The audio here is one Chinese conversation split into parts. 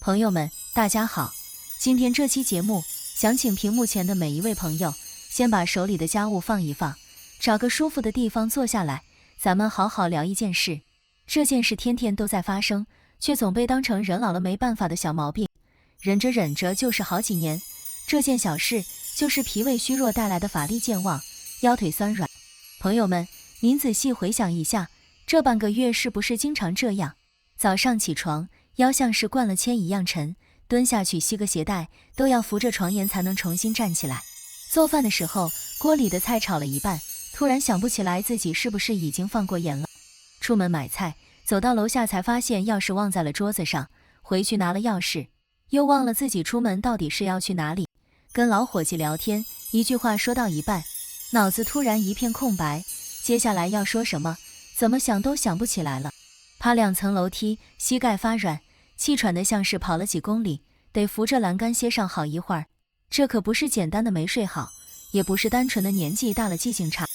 朋友们，大家好！今天这期节目，想请屏幕前的每一位朋友，先把手里的家务放一放，找个舒服的地方坐下来，咱们好好聊一件事。这件事天天都在发生，却总被当成人老了没办法的小毛病，忍着忍着就是好几年。这件小事就是脾胃虚弱带来的乏力健忘、腰腿酸软。朋友们，您仔细回想一下，这半个月是不是经常这样？早上起床，腰像是灌了铅一样沉，蹲下去系个鞋带都要扶着床沿才能重新站起来。做饭的时候，锅里的菜炒了一半，突然想不起来自己是不是已经放过盐了。出门买菜，走到楼下才发现钥匙忘在了桌子上，回去拿了钥匙，又忘了自己出门到底是要去哪里。跟老伙计聊天，一句话说到一半，脑子突然一片空白，接下来要说什么，怎么想都想不起来了。爬2层楼梯，膝盖发软，气喘得像是跑了几公里，得扶着栏杆歇上好一会儿。这可不是简单的没睡好，也不是单纯的年纪大了记性差，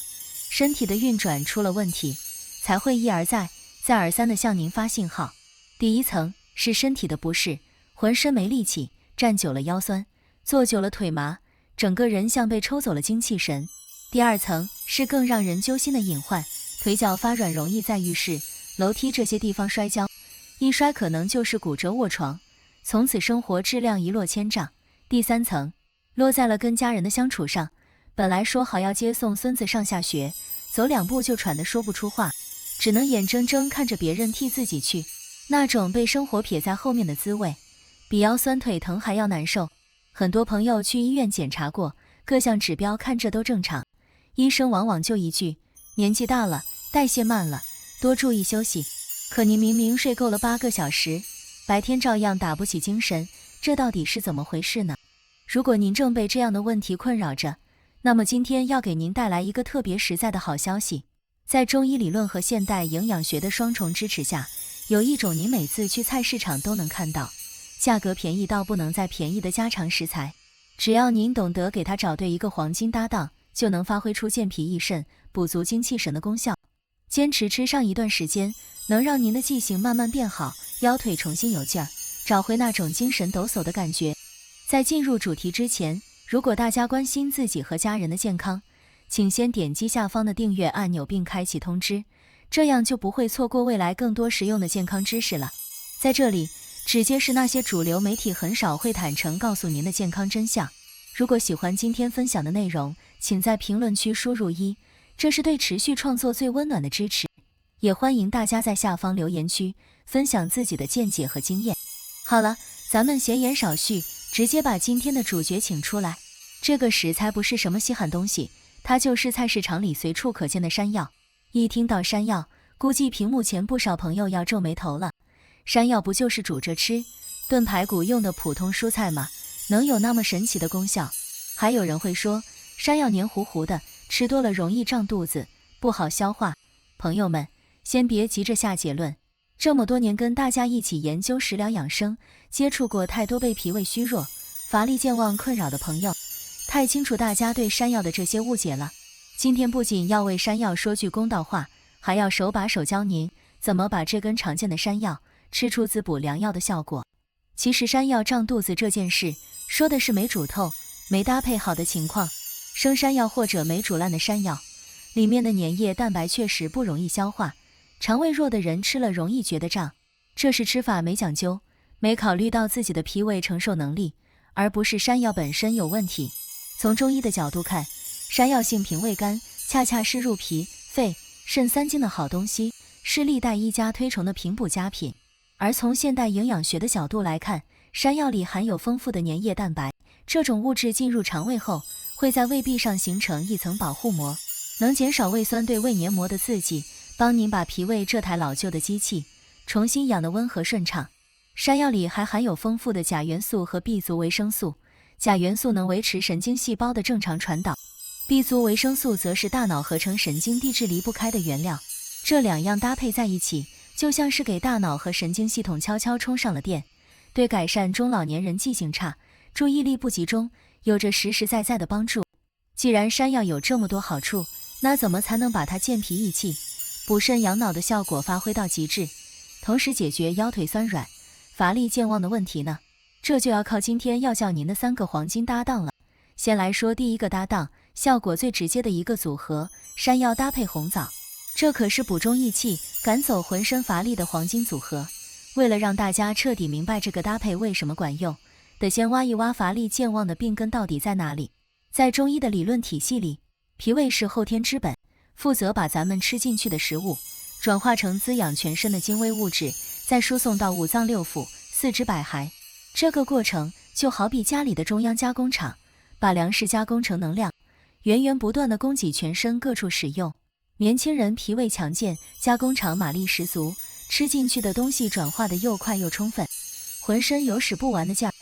身体的运转出了问题，才会一而再、再而三地向您发信号。第一层是身体的不适，浑身没力气，站久了腰酸，坐久了腿麻，整个人像被抽走了精气神。第二层是更让人揪心的隐患，腿脚发软，容易在浴室、楼梯这些地方摔跤，一摔可能就是骨折卧床，从此生活质量一落千丈。第三层落在了跟家人的相处上，本来说好要接送孙子上下学，走2步就喘得说不出话，只能眼睁睁看着别人替自己去，那种被生活撇在后面的滋味，比腰酸腿疼还要难受。很多朋友去医院检查过，各项指标看着都正常，医生往往就一句：年纪大了，代谢慢了，多注意休息。可您明明睡够了8个小时，白天照样打不起精神，这到底是怎么回事呢？如果您正被这样的问题困扰着，那么今天要给您带来一个特别实在的好消息。在中医理论和现代营养学的双重支持下，有一种您每次去菜市场都能看到，价格便宜到不能再便宜的家常食材，只要您懂得给它找对一个黄金搭档，就能发挥出健脾益肾、补足精气神的功效。坚持吃上一段时间，能让您的记性慢慢变好，腰腿重新有劲儿，找回那种精神抖擞的感觉。在进入主题之前，如果大家关心自己和家人的健康，请先点击下方的订阅按钮并开启通知，这样就不会错过未来更多实用的健康知识了。在这里，只揭示那些主流媒体很少会坦诚告诉您的健康真相。如果喜欢今天分享的内容，请在评论区输入1，这是对持续创作最温暖的支持。也欢迎大家在下方留言区分享自己的见解和经验。好了，咱们闲言少叙，直接把今天的主角请出来。这个食材不是什么稀罕东西，它就是菜市场里随处可见的山药。一听到山药，估计屏幕前不少朋友要皱眉头了。山药不就是煮着吃、炖排骨用的普通蔬菜吗？能有那么神奇的功效？还有人会说，山药黏糊糊的，吃多了容易胀肚子，不好消化。朋友们，先别急着下结论。这么多年跟大家一起研究食疗养生，接触过太多被脾胃虚弱、乏力健忘困扰的朋友，太清楚大家对山药的这些误解了。今天不仅要为山药说句公道话，还要手把手教您怎么把这根常见的山药吃出滋补良药的效果。其实山药胀肚子这件事，说的是没煮透、没搭配好的情况。生山药或者没煮烂的山药，里面的粘液蛋白确实不容易消化，肠胃弱的人吃了容易觉得胀，这是吃法没讲究，没考虑到自己的脾胃承受能力，而不是山药本身有问题。从中医的角度看，山药性平味甘，恰恰是入脾、肺、肾3经的好东西，是历代医家推崇的平补佳品。而从现代营养学的角度来看，山药里含有丰富的粘液蛋白，这种物质进入肠胃后，会在胃壁上形成一层保护膜，能减少胃酸对胃黏膜的刺激，帮您把脾胃这台老旧的机器重新养得温和顺畅。山药里还含有丰富的钾元素和 B 族维生素，钾元素能维持神经细胞的正常传导， B 族维生素则是大脑合成神经递质离不开的原料。这2样搭配在一起，就像是给大脑和神经系统悄悄充上了电，对改善中老年人记性差、注意力不集中有着实实在在的帮助。既然山药有这么多好处，那怎么才能把它健脾益气、补肾养脑的效果发挥到极致，同时解决腰腿酸软、乏力健忘的问题呢？这就要靠今天要教您的3个黄金搭档了。先来说第一个搭档，效果最直接的一个组合，山药搭配红枣，这可是补中益气、赶走浑身乏力的黄金组合。为了让大家彻底明白这个搭配为什么管用，得先挖一挖乏力健忘的病根到底在哪里。在中医的理论体系里，脾胃是后天之本，负责把咱们吃进去的食物转化成滋养全身的精微物质，再输送到五脏六腑、四肢百骸。这个过程就好比家里的中央加工厂，把粮食加工成能量，源源不断地供给全身各处使用。年轻人脾胃强健，加工厂马力十足，吃进去的东西转化得又快又充分，浑身有使不完的劲儿。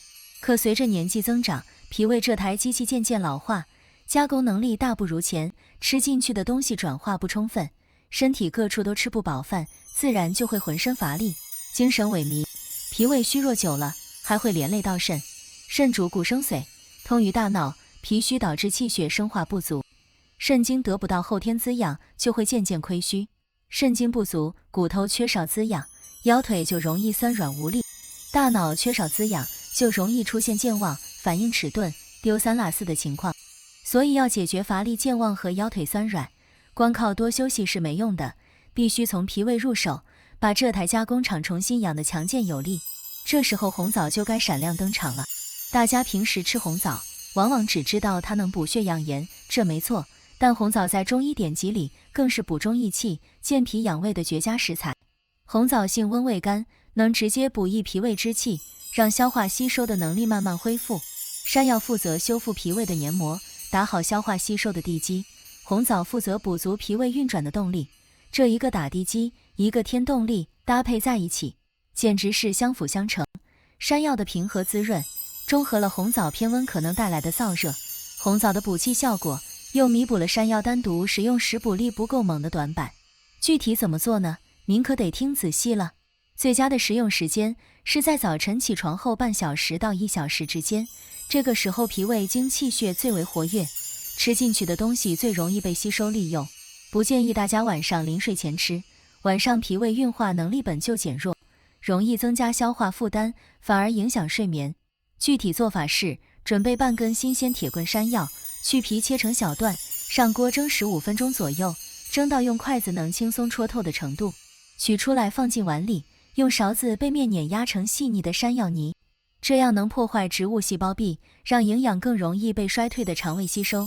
可随着年纪增长，脾胃这台机器渐渐老化，加工能力大不如前，吃进去的东西转化不充分，身体各处都吃不饱饭，自然就会浑身乏力，精神萎靡。脾胃虚弱久了，还会连累到肾。肾主骨生髓，通于大脑，脾虚导致气血生化不足，肾精得不到后天滋养，就会渐渐亏虚。肾精不足，骨头缺少滋养，腰腿就容易酸软无力；大脑缺少滋养，就容易出现健忘、反应迟钝、丢三落四的情况。所以要解决乏力健忘和腰腿酸软，光靠多休息是没用的，必须从脾胃入手，把这台加工厂重新养得强健有力。这时候红枣就该闪亮登场了。大家平时吃红枣，往往只知道它能补血养颜，这没错，但红枣在中医典籍里更是补中益气、健脾养胃的绝佳食材。红枣性温味甘，能直接补益脾胃之气，让消化吸收的能力慢慢恢复。山药负责修复脾胃的黏膜，打好消化吸收的地基；红枣负责补足脾胃运转的动力。这一个打地基，一个添动力，搭配在一起，简直是相辅相成。山药的平和滋润，中和了红枣偏温可能带来的燥热，红枣的补气效果又弥补了山药单独使用时补力不够猛的短板。具体怎么做呢？您可得听仔细了。最佳的食用时间是在早晨起床后半小时到1小时之间，这个时候脾胃经气血最为活跃，吃进去的东西最容易被吸收利用。不建议大家晚上临睡前吃，晚上脾胃运化能力本就减弱，容易增加消化负担，反而影响睡眠。具体做法是，准备半根新鲜铁棍山药，去皮切成小段，上锅蒸15分钟左右，蒸到用筷子能轻松戳透的程度，取出来放进碗里，用勺子背面碾压成细腻的山药泥，这样能破坏植物细胞壁，让营养更容易被衰退的肠胃吸收。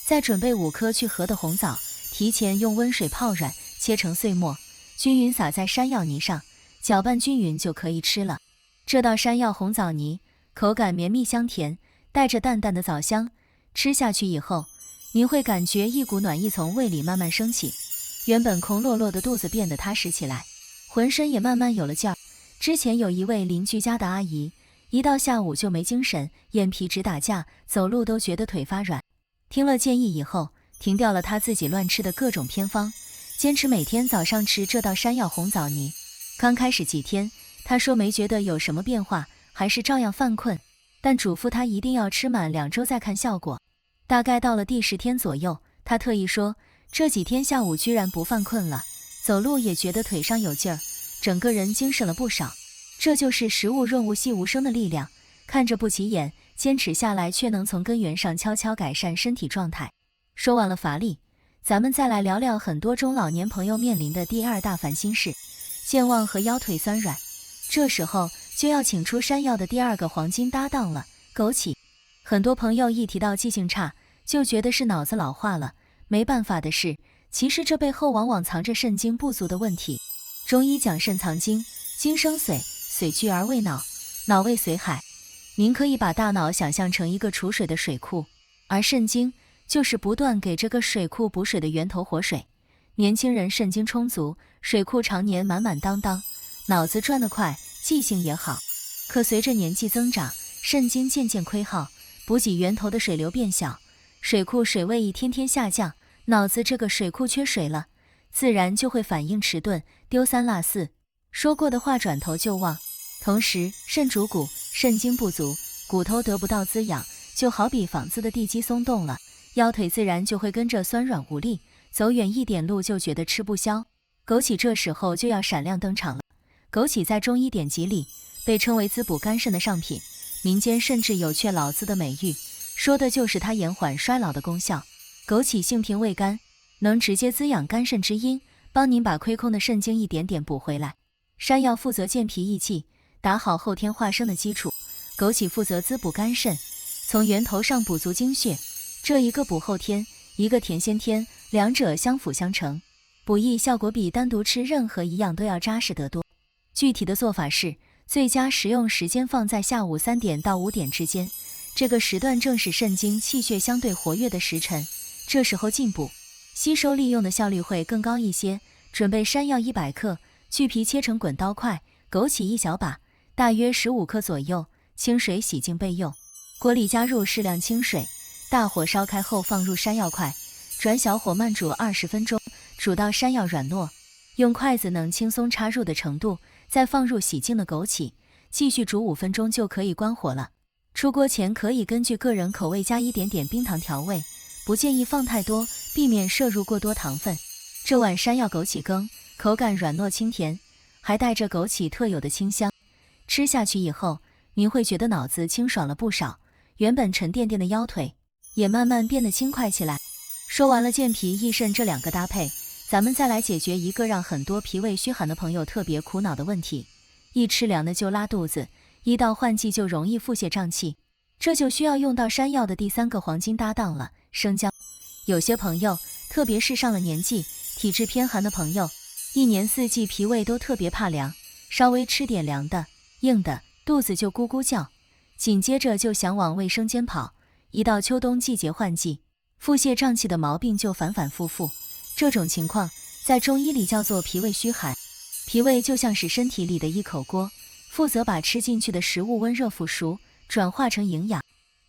再准备5颗去核的红枣，提前用温水泡软，切成碎末，均匀撒在山药泥上，搅拌均匀就可以吃了。这道山药红枣泥口感绵密香甜，带着淡淡的枣香，吃下去以后，您会感觉一股暖意从胃里慢慢升起，原本空落落的肚子变得踏实起来，浑身也慢慢有了劲儿。之前有一位邻居家的阿姨，一到下午就没精神，眼皮直打架，走路都觉得腿发软。听了建议以后，停掉了她自己乱吃的各种偏方，坚持每天早上吃这道山药红枣泥。刚开始几天，她说没觉得有什么变化，还是照样犯困，但嘱咐她一定要吃满2周再看效果。大概到了第10天左右，她特意说，这几天下午居然不犯困了，走路也觉得腿上有劲儿，整个人精神了不少。这就是食物润物细无声的力量，看着不起眼，坚持下来却能从根源上悄悄改善身体状态。说完了乏力，咱们再来聊聊很多中老年朋友面临的第2大烦心事，健忘和腰腿酸软。这时候就要请出山药的第2个黄金搭档了，枸杞。很多朋友一提到记性差，就觉得是脑子老化了，没办法的是，其实这背后往往藏着肾精不足的问题。中医讲肾藏精，精生髓，髓聚而为脑，脑为髓海。您可以把大脑想象成一个储水的水库，而肾精就是不断给这个水库补水的源头活水。年轻人肾精充足，水库常年满满当当，脑子转得快，记性也好。可随着年纪增长，肾精渐渐亏耗，补给源头的水流变小，水库水位一天天下降，脑子这个水库缺水了，自然就会反应迟钝，丢三落四，说过的话转头就忘。同时肾主骨，肾精不足，骨头得不到滋养，就好比房子的地基松动了，腰腿自然就会跟着酸软无力，走远一点路就觉得吃不消。枸杞这时候就要闪亮登场了。枸杞在中医典籍里被称为滋补肝肾的上品，民间甚至有却老子的美誉，说的就是它延缓衰老的功效。枸杞性平味甘，能直接滋养肝肾之阴，帮您把亏空的肾精一点点补回来。山药负责健脾益气，打好后天化生的基础；枸杞负责滋补肝肾，从源头上补足精血。这一个补后天，一个填先天，两者相辅相成，补益效果比单独吃任何一样都要扎实得多。具体的做法是，最佳食用时间放在下午3点到5点之间，这个时段正是肾精气血相对活跃的时辰，这时候进补，吸收利用的效率会更高一些。准备山药100克，去皮切成滚刀块，枸杞1小把，大约15克左右，清水洗净备用。锅里加入适量清水，大火烧开后放入山药块，转小火慢煮20分钟，煮到山药软糯，用筷子能轻松插入的程度，再放入洗净的枸杞，继续煮5分钟就可以关火了。出锅前可以根据个人口味加一点点冰糖调味，不建议放太多，避免摄入过多糖分。这碗山药枸杞羹口感软糯清甜，还带着枸杞特有的清香，吃下去以后您会觉得脑子清爽了不少，原本沉甸甸的腰腿也慢慢变得轻快起来。说完了健脾益肾这2个搭配，咱们再来解决一个让很多脾胃虚寒的朋友特别苦恼的问题，一吃凉的就拉肚子，一到换季就容易腹泻胀气，这就需要用到山药的第3个黄金搭档了，生姜。有些朋友，特别是上了年纪体质偏寒的朋友，一年4季脾胃都特别怕凉，稍微吃点凉的硬的肚子就咕咕叫，紧接着就想往卫生间跑，一到秋冬季节换季，腹泻胀气的毛病就反反复复。这种情况在中医里叫做脾胃虚寒。脾胃就像是身体里的一口锅，负责把吃进去的食物温热腐熟，转化成营养。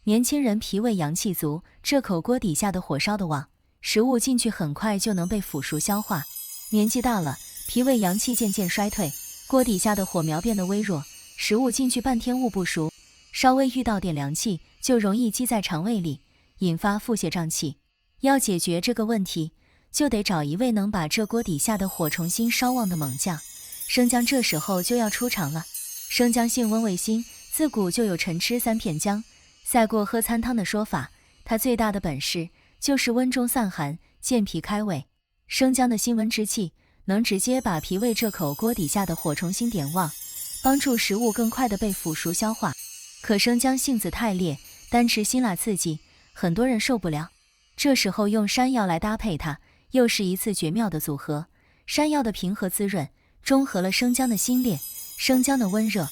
年轻人脾胃阳气足，这口锅底下的火烧得旺，食物进去很快就能被腐熟消化。年纪大了，脾胃阳气渐渐衰退，锅底下的火苗变得微弱，食物进去半天焐不熟，稍微遇到点凉气就容易积在肠胃里，引发腹泻胀气。要解决这个问题，就得找一位能把这锅底下的火重新烧旺的猛将。生姜这时候就要出场了。生姜性温味辛，自古就有晨吃3片姜，赛过喝参汤的说法。它最大的本事就是温中散寒，健脾开胃。生姜的辛温之气能直接把脾胃这口锅底下的火重新点旺，帮助食物更快的被腐熟消化。可生姜性子太烈，单吃辛辣刺激，很多人受不了。这时候用山药来搭配它，又是一次绝妙的组合。山药的平和滋润，中和了生姜的辛烈，生姜的温热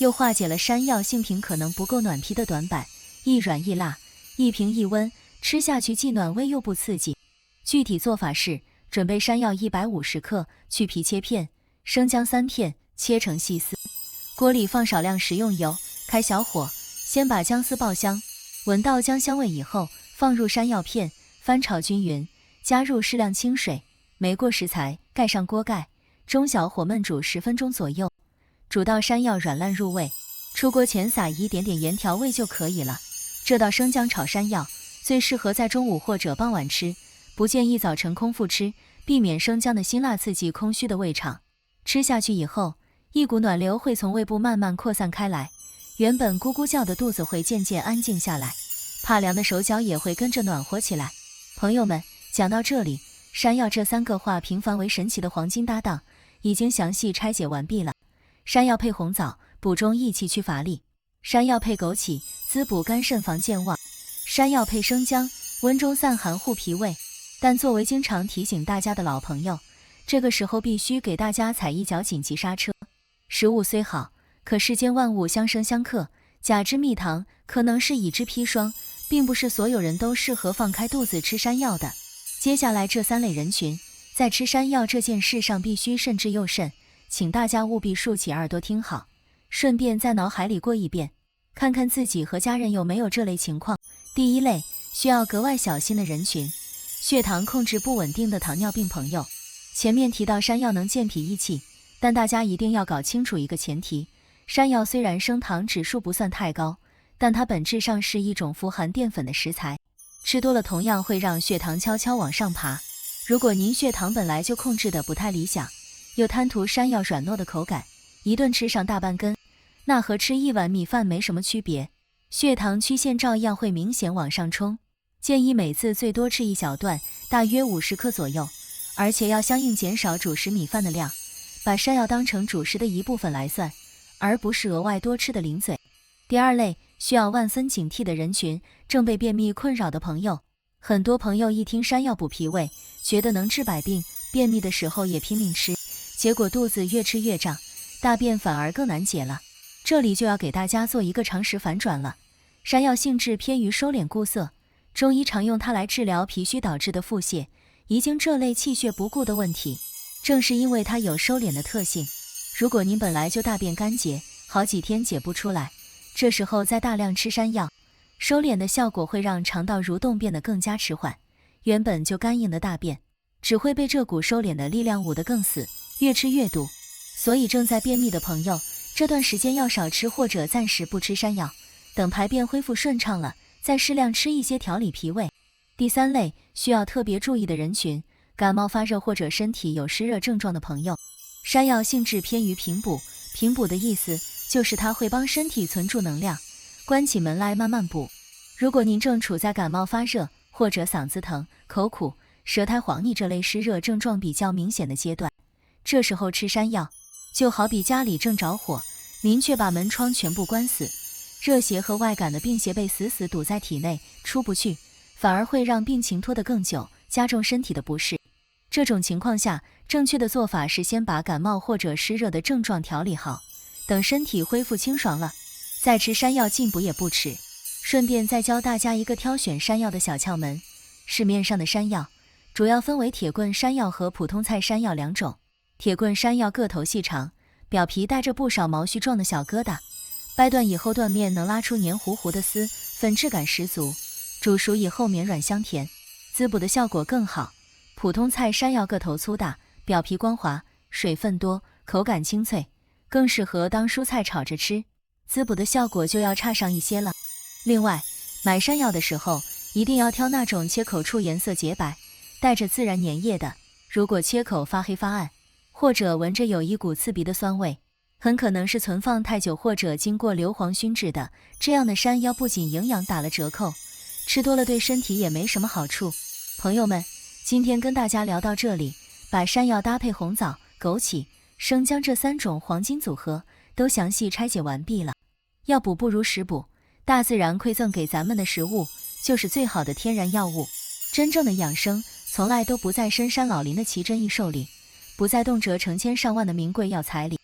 又化解了山药性平可能不够暖脾的短板，一软一辣，一平一温，吃下去既暖胃又不刺激。具体做法是，准备山药150克，去皮切片，生姜3片，切成细丝。锅里放少量食用油，开小火，先把姜丝爆香，闻到姜香味以后，放入山药片，翻炒均匀，加入适量清水，没过食材，盖上锅盖，中小火焖煮10分钟左右，煮到山药软烂入味。出锅前撒一点点盐调味就可以了。这道生姜炒山药最适合在中午或者傍晚吃，不建议早晨空腹吃，避免生姜的辛辣刺激空虚的胃肠。吃下去以后，一股暖流会从胃部慢慢扩散开来，原本咕咕叫的肚子会渐渐安静下来，怕凉的手脚也会跟着暖和起来。朋友们，讲到这里，山药这3个化平凡为神奇的黄金搭档已经详细拆解完毕了。山药配红枣，补中益气驱乏力；山药配枸杞，滋补肝肾防健忘；山药配生姜，温中散寒护脾胃。但作为经常提醒大家的老朋友，这个时候必须给大家踩一脚紧急刹车。食物虽好，可世间万物相生相克，甲之蜜糖可能是乙之砒霜，并不是所有人都适合放开肚子吃山药的。接下来这3类人群，在吃山药这件事上必须慎之又慎，请大家务必竖起耳朵听好，顺便在脑海里过一遍，看看自己和家人有没有这类情况。第1类，需要格外小心的人群，血糖控制不稳定的糖尿病朋友。前面提到山药能健脾益气，但大家一定要搞清楚一个前提，山药虽然升糖指数不算太高，但它本质上是一种富含淀粉的食材，吃多了同样会让血糖悄悄往上爬。如果您血糖本来就控制的不太理想，又贪图山药软糯的口感，一顿吃上大半根，那和吃一碗米饭没什么区别，血糖曲线照样会明显往上冲。建议每次最多吃一小段，大约50克左右，而且要相应减少主食米饭的量，把山药当成主食的一部分来算，而不是额外多吃的零嘴。第二类需要万分警惕的人群，正被便秘困扰的朋友。很多朋友一听山药补脾胃，觉得能治百病，便秘的时候也拼命吃，结果肚子越吃越胀，大便反而更难解了。这里就要给大家做一个常识反转了。山药性质偏于收敛固涩，中医常用它来治疗脾虚导致的腹泻、遗精这类气血不固的问题。正是因为它有收敛的特性，如果您本来就大便干结，好几天解不出来，这时候再大量吃山药，收敛的效果会让肠道蠕动变得更加迟缓，原本就干硬的大便只会被这股收敛的力量捂得更死，越吃越堵。所以正在便秘的朋友，这段时间要少吃或者暂时不吃山药，等排便恢复顺畅了，再适量吃一些调理脾胃。第三类需要特别注意的人群，感冒发热或者身体有湿热症状的朋友。山药性质偏于平补，平补的意思就是它会帮身体存住能量，关起门来慢慢补。如果您正处在感冒发热或者嗓子疼、口苦、舌苔黄腻这类湿热症状比较明显的阶段，这时候吃山药就好比家里正着火，您却把门窗全部关死，热邪和外感的病邪被死死堵在体内，出不去，反而会让病情拖得更久，加重身体的不适。这种情况下，正确的做法是先把感冒或者湿热的症状调理好，等身体恢复清爽了，再吃山药进补也不迟。顺便再教大家一个挑选山药的小窍门。市面上的山药主要分为铁棍山药和普通菜山药两种。铁棍山药个头细长，表皮带着不少毛絮状的小疙瘩，掰断以后断面能拉出黏糊糊的丝，粉质感十足，煮熟以后绵软香甜，滋补的效果更好。普通菜山药个头粗大，表皮光滑，水分多，口感清脆，更适合当蔬菜炒着吃，滋补的效果就要差上一些了。另外，买山药的时候一定要挑那种切口处颜色洁白，带着自然粘液的。如果切口发黑发暗，或者闻着有一股刺鼻的酸味，很可能是存放太久或者经过硫磺熏制的。这样的山药不仅营养打了折扣，吃多了对身体也没什么好处。朋友们，今天跟大家聊到这里，把山药搭配红枣、枸杞、生姜这3种黄金组合都详细拆解完毕了。药补不如食补，大自然馈赠给咱们的食物就是最好的天然药物。真正的养生从来都不在深山老林的奇珍异兽里，不在动辄成千上万的名贵药材里，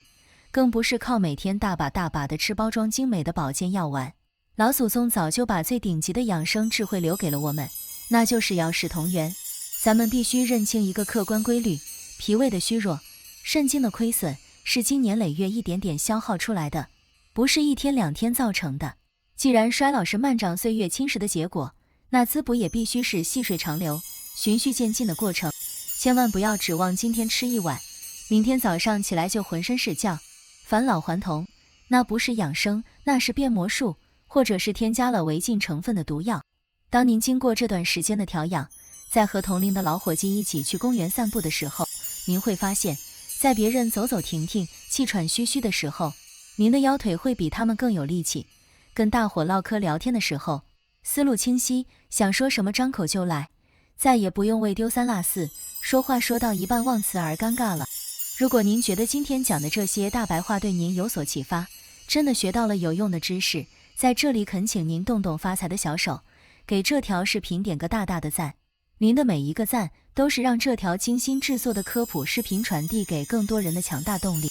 更不是靠每天大把大把的吃包装精美的保健药丸。老祖宗早就把最顶级的养生智慧留给了我们，那就是药食同源。咱们必须认清一个客观规律，脾胃的虚弱、肾精的亏损是经年累月一点点消耗出来的，不是1天2天造成的。既然衰老是漫长岁月侵蚀的结果，那滋补也必须是细水长流、循序渐进的过程。千万不要指望今天吃一碗，明天早上起来就浑身是劲，返老还童，那不是养生，那是变魔术，或者是添加了违禁成分的毒药。当您经过这段时间的调养，在和同龄的老伙计一起去公园散步的时候，您会发现，在别人走走停停、气喘吁吁的时候，您的腰腿会比他们更有力气。跟大伙唠嗑聊天的时候，思路清晰，想说什么张口就来，再也不用为丢三落四，说话说到一半忘词而尴尬了。如果您觉得今天讲的这些大白话对您有所启发，真的学到了有用的知识，在这里恳请您动动发财的小手，给这条视频点个大大的赞。您的每一个赞都是让这条精心制作的科普视频传递给更多人的强大动力。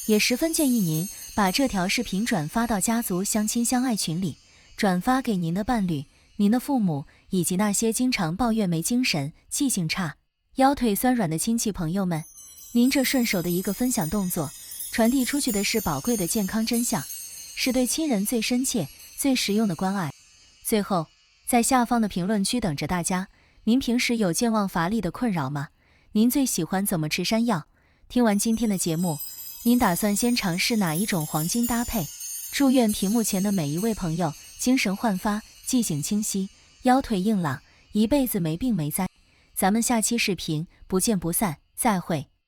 也十分建议您把这条视频转发到家族相亲相爱群里，转发给您的伴侣、您的父母，以及那些经常抱怨没精神、记性差、腰腿酸软的亲戚朋友们。您这顺手的一个分享动作，传递出去的是宝贵的健康真相，是对亲人最深切、最实用的关爱。最后，在下方的评论区等着大家。您平时有健忘乏力的困扰吗？您最喜欢怎么吃山药？听完今天的节目，您打算先尝试哪一种黄金搭配？祝愿屏幕前的每一位朋友精神焕发，记性清晰，腰腿硬朗，一辈子没病没灾。咱们下期视频不见不散，再会。